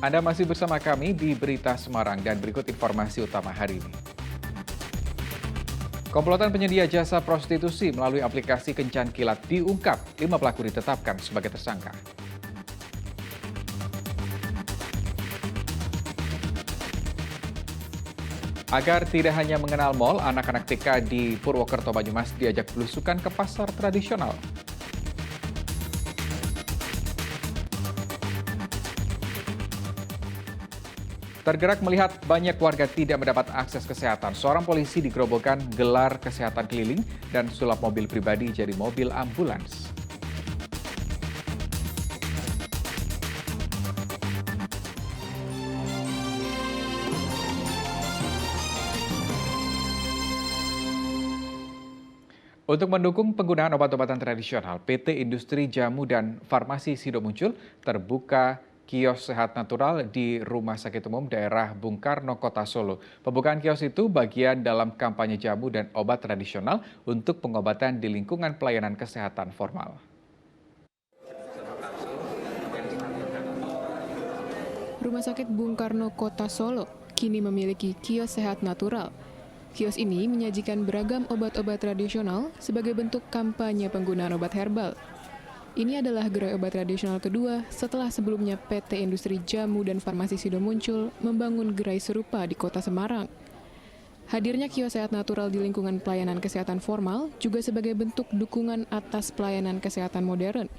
Anda masih bersama kami di Berita Semarang dan berikut informasi utama hari ini. Komplotan penyedia jasa prostitusi melalui aplikasi Kencan Kilat diungkap, 5 pelaku ditetapkan sebagai tersangka. Agar tidak hanya mengenal mal, anak-anak TK di Purwokerto Banyumas diajak belusukan ke pasar tradisional. Tergerak melihat banyak warga tidak mendapat akses kesehatan, seorang polisi di Grobogan gelar kesehatan keliling dan sulap mobil pribadi jadi mobil ambulans. Untuk mendukung penggunaan obat-obatan tradisional, PT Industri Jamu dan Farmasi Sido Muncul terbuka kios sehat natural di Rumah Sakit Umum Daerah Bung Karno, Kota Solo. Pembukaan kios itu bagian dalam kampanye jamu dan obat tradisional untuk pengobatan di lingkungan pelayanan kesehatan formal. Rumah Sakit Bung Karno, Kota Solo, kini memiliki kios sehat natural. Kios ini menyajikan beragam obat-obat tradisional sebagai bentuk kampanye penggunaan obat herbal. Ini adalah gerai obat tradisional kedua setelah sebelumnya PT Industri Jamu dan Farmasi Sido Muncul membangun gerai serupa di Kota Semarang. Hadirnya kios sehat natural di lingkungan pelayanan kesehatan formal juga sebagai bentuk dukungan atas pelayanan kesehatan modern.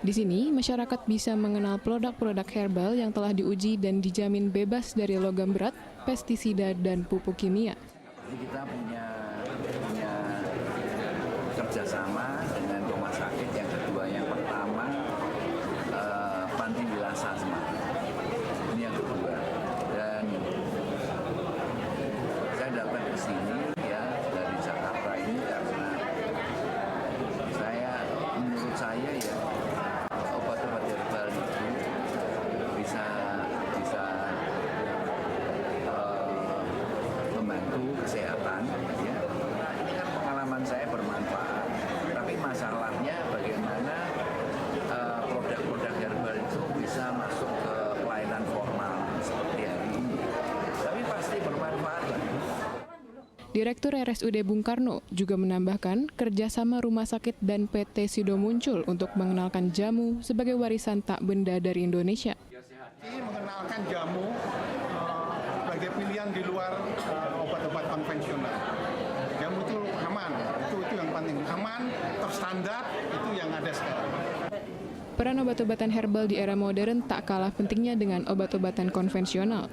Di sini, masyarakat bisa mengenal produk-produk herbal yang telah diuji dan dijamin bebas dari logam berat, pestisida, dan pupuk kimia. Kita punya kerjasama dengan rumah sakit yang kedua. Yang pertama, Panti Wilasa Semarang. Ini yang kedua. Dan saya datang ke sini ya dari Jakarta ini karena menurut saya ya obat-obat herbal itu bisa membantu kesehatan ya. Ini kan pengalaman saya bermanfaat, tapi masalahnya bagaimana produk-produk herbal itu bisa masuk ke pelayanan formal seperti hari ini, tapi pasti bermanfaat lah. Direktur RSUD Bung Karno juga menambahkan kerjasama rumah sakit dan PT Sido Muncul untuk mengenalkan jamu sebagai warisan tak benda dari Indonesia. Mengenalkan jamu sebagai pilihan di luar obat-obat konvensional. Jamu itu aman, itu yang penting. Aman, terstandar, itu yang ada sekarang. Peran obat-obatan herbal di era modern tak kalah pentingnya dengan obat-obatan konvensional.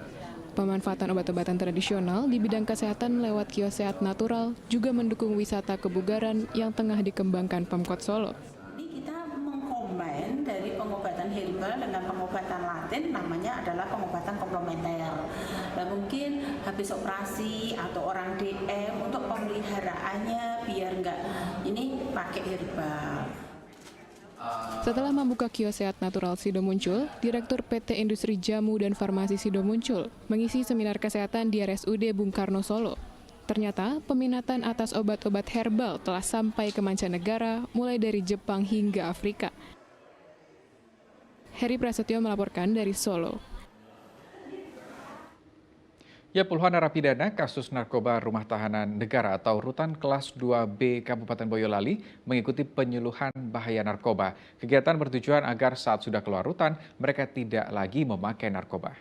Pemanfaatan obat-obatan tradisional di bidang kesehatan lewat kios sehat natural juga mendukung wisata kebugaran yang tengah dikembangkan Pemkot Solo. Ini kita mengkombin dari pengobatan herbal dengan pengobatan latin, namanya adalah pengobatan komplementer. Nah, mungkin habis operasi atau orang DM untuk pemeliharaannya biar enggak ini pakai herbal. Setelah membuka kios sehat natural Sido Muncul, Direktur PT Industri Jamu dan Farmasi Sido Muncul mengisi seminar kesehatan di RSUD Bung Karno Solo. Ternyata peminatan atas obat-obat herbal telah sampai ke mancanegara, mulai dari Jepang hingga Afrika. Heri Prasetyo melaporkan dari Solo. Ya, puluhan narapidana kasus narkoba rumah tahanan negara atau Rutan Kelas 2B Kabupaten Boyolali mengikuti penyuluhan bahaya narkoba. Kegiatan bertujuan agar saat sudah keluar rutan, mereka tidak lagi memakai narkoba.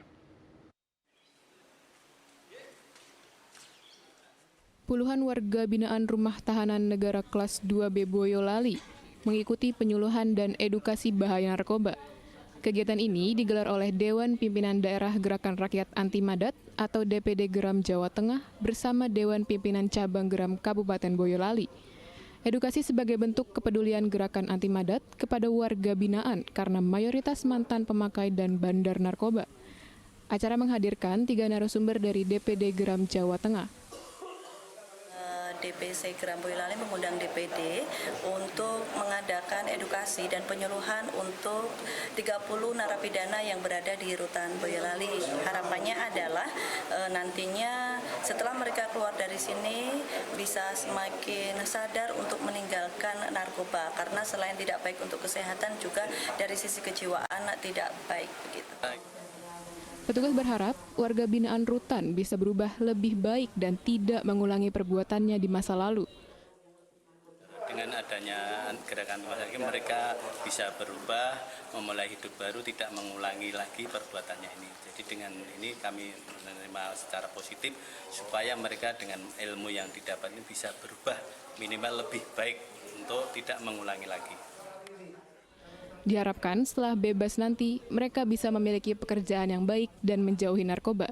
Puluhan warga binaan rumah tahanan negara kelas 2B Boyolali mengikuti penyuluhan dan edukasi bahaya narkoba. Kegiatan ini digelar oleh Dewan Pimpinan Daerah Gerakan Rakyat Anti Madat atau DPD Geram Jawa Tengah bersama Dewan Pimpinan Cabang Geram Kabupaten Boyolali. Edukasi sebagai bentuk kepedulian Gerakan Anti Madat kepada warga binaan karena mayoritas mantan pemakai dan bandar narkoba. Acara menghadirkan 3 narasumber dari DPD Geram Jawa Tengah. DPC Geram Boyolali mengundang DPD untuk mengadakan edukasi dan penyuluhan untuk 30 narapidana yang berada di Rutan Boyolali. Harapannya adalah nantinya setelah mereka keluar dari sini bisa semakin sadar untuk meninggalkan narkoba, karena selain tidak baik untuk kesehatan juga dari sisi kejiwaan tidak baik begitu. Petugas berharap warga binaan rutan bisa berubah lebih baik dan tidak mengulangi perbuatannya di masa lalu. Dengan adanya gerakan masyarakat, mereka bisa berubah, memulai hidup baru, tidak mengulangi lagi perbuatannya ini. Jadi dengan ini kami menerima secara positif supaya mereka dengan ilmu yang didapat ini bisa berubah minimal lebih baik untuk tidak mengulangi lagi. Diharapkan setelah bebas nanti, mereka bisa memiliki pekerjaan yang baik dan menjauhi narkoba.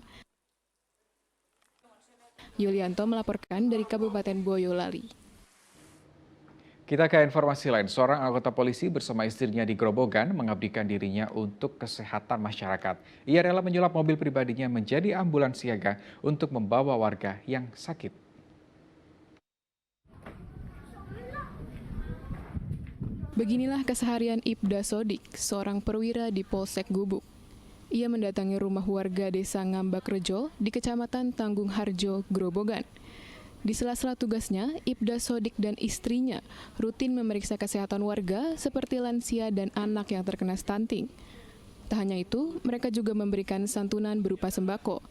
Yulianto melaporkan dari Kabupaten Boyolali. Kita ke informasi lain, seorang anggota polisi bersama istrinya di Grobogan mengabdikan dirinya untuk kesehatan masyarakat. Ia rela menyulap mobil pribadinya menjadi ambulans siaga untuk membawa warga yang sakit. Beginilah keseharian Ibda Sodik, seorang perwira di Polsek Gubuk. Ia mendatangi rumah warga desa Ngambak Rejo di Kecamatan Tanggung Harjo, Grobogan. Di sela-sela tugasnya, Ibda Sodik dan istrinya rutin memeriksa kesehatan warga seperti lansia dan anak yang terkena stunting. Tak hanya itu, mereka juga memberikan santunan berupa sembako.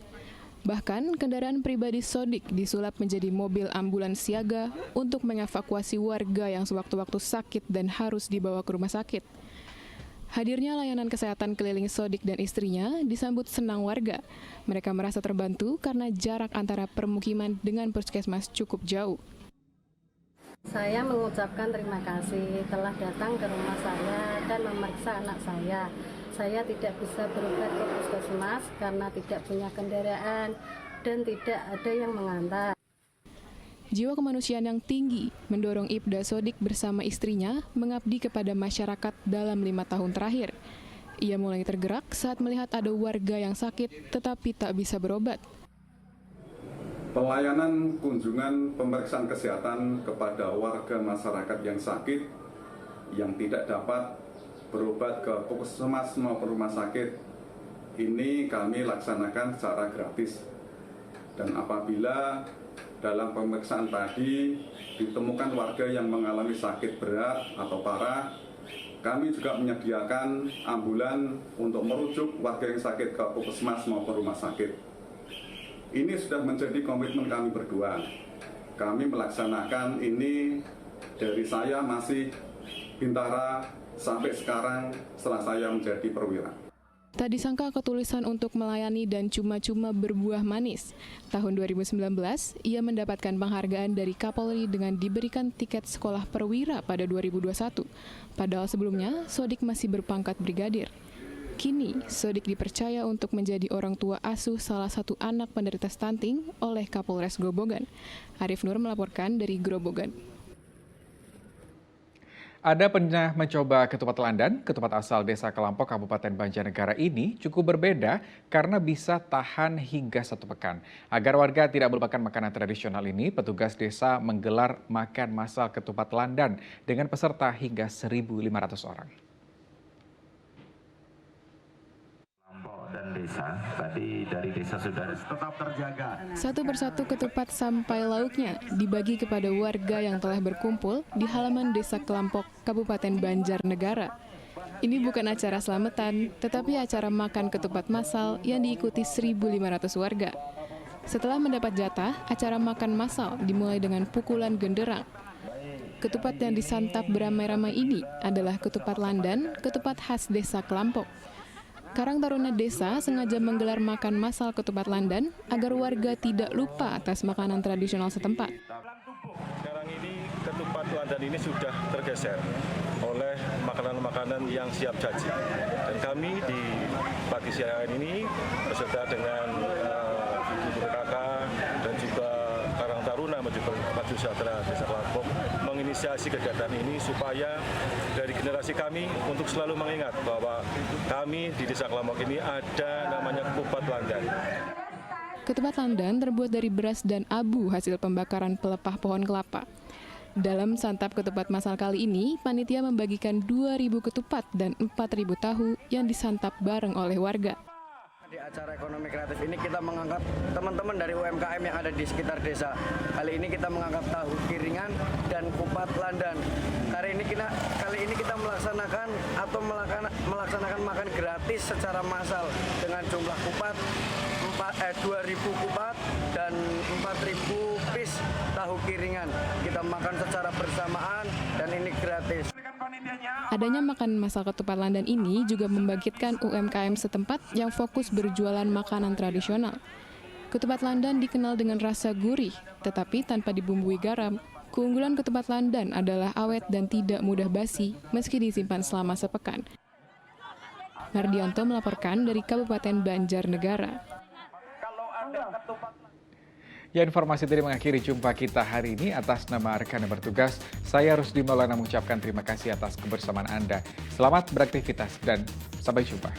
Bahkan, kendaraan pribadi Sodik disulap menjadi mobil ambulans siaga untuk mengevakuasi warga yang sewaktu-waktu sakit dan harus dibawa ke rumah sakit. Hadirnya layanan kesehatan keliling Sodik dan istrinya disambut senang warga. Mereka merasa terbantu karena jarak antara permukiman dengan puskesmas cukup jauh. Saya mengucapkan terima kasih telah datang ke rumah saya dan memeriksa anak saya. Saya tidak bisa berobat ke puskesmas karena tidak punya kendaraan dan tidak ada yang mengantar. Jiwa kemanusiaan yang tinggi mendorong Ibda Sodik bersama istrinya mengabdi kepada masyarakat dalam 5 tahun terakhir. Ia mulai tergerak saat melihat ada warga yang sakit tetapi tak bisa berobat. Pelayanan kunjungan pemeriksaan kesehatan kepada warga masyarakat yang sakit yang tidak dapat berobat ke puskesmas maupun rumah sakit ini kami laksanakan secara gratis. Dan apabila dalam pemeriksaan tadi ditemukan warga yang mengalami sakit berat atau parah, kami juga menyediakan ambulan untuk merujuk warga yang sakit ke puskesmas maupun rumah sakit. Ini sudah menjadi komitmen kami berdua. Kami melaksanakan ini dari saya masih Bintara sampai sekarang setelah saya menjadi perwira. Tak disangka ketulisan untuk melayani dan cuma-cuma berbuah manis. Tahun 2019, ia mendapatkan penghargaan dari Kapolri dengan diberikan tiket sekolah perwira pada 2021. Padahal sebelumnya, Sodik masih berpangkat brigadir. Kini, Sodik dipercaya untuk menjadi orang tua asuh salah satu anak penderita stunting oleh Kapolres Grobogan. Arif Nur melaporkan dari Grobogan. Ada pernah mencoba ketupat landan, ketupat asal desa Kelampok, Kabupaten Banjarnegara ini cukup berbeda karena bisa tahan hingga 1 pekan. Agar warga tidak melupakan makanan tradisional ini, petugas desa menggelar makan massal ketupat landan dengan peserta hingga 1.500 orang. Dan desa, tadi dari desa sudah tetap terjaga. Satu persatu ketupat sampai lauknya dibagi kepada warga yang telah berkumpul di halaman desa Kelampok, Kabupaten Banjarnegara. Ini bukan acara selamatan, tetapi acara makan ketupat massal yang diikuti 1.500 warga. Setelah mendapat jatah, acara makan massal dimulai dengan pukulan genderang. Ketupat yang disantap beramai-ramai ini adalah ketupat landan, ketupat khas desa Kelampok. Karang Taruna Desa sengaja menggelar makan massal ketupat landan agar warga tidak lupa atas makanan tradisional setempat. Sekarang ini ketupat landan ini sudah tergeser oleh makanan-makanan yang siap saji. Dan kami di pagi siang ini beserta dengan Ibu Kakak dan juga Karang Taruna Maju Sejahtera Desa Kelampok menginisiasi kegiatan ini supaya dari generasi kami untuk selalu mengingat bahwa kami di Desa Kelampok ini ada namanya ketupat landan. Ketupat landan terbuat dari beras dan abu hasil pembakaran pelepah pohon kelapa. Dalam santap ketupat massal kali ini, panitia membagikan 2.000 ketupat dan 4.000 tahu yang disantap bareng oleh warga. Di acara ekonomi kreatif ini kita mengangkat teman-teman dari UMKM yang ada di sekitar desa. Kali ini kita mengangkat tahu piringan dan kupat landan. Kali ini kita melaksanakan menggunakan atau melaksanakan makan gratis secara massal dengan jumlah kupat 2.000 kupat dan 4.000 piece tahu kiringan. Kita makan secara bersamaan dan ini gratis. Adanya makanan massal ketupat landan ini juga membangkitkan UMKM setempat yang fokus berjualan makanan tradisional. Ketupat landan dikenal dengan rasa gurih, tetapi tanpa dibumbui garam. Keunggulan ketupat landan adalah awet dan tidak mudah basi meski disimpan selama sepekan. Mardianto melaporkan dari Kabupaten Banjarnegara. Ya, informasi tadi mengakhiri jumpa kita hari ini. Atas nama rekan yang bertugas, saya Rusdi Maulana mengucapkan terima kasih atas kebersamaan Anda. Selamat beraktivitas dan sampai jumpa.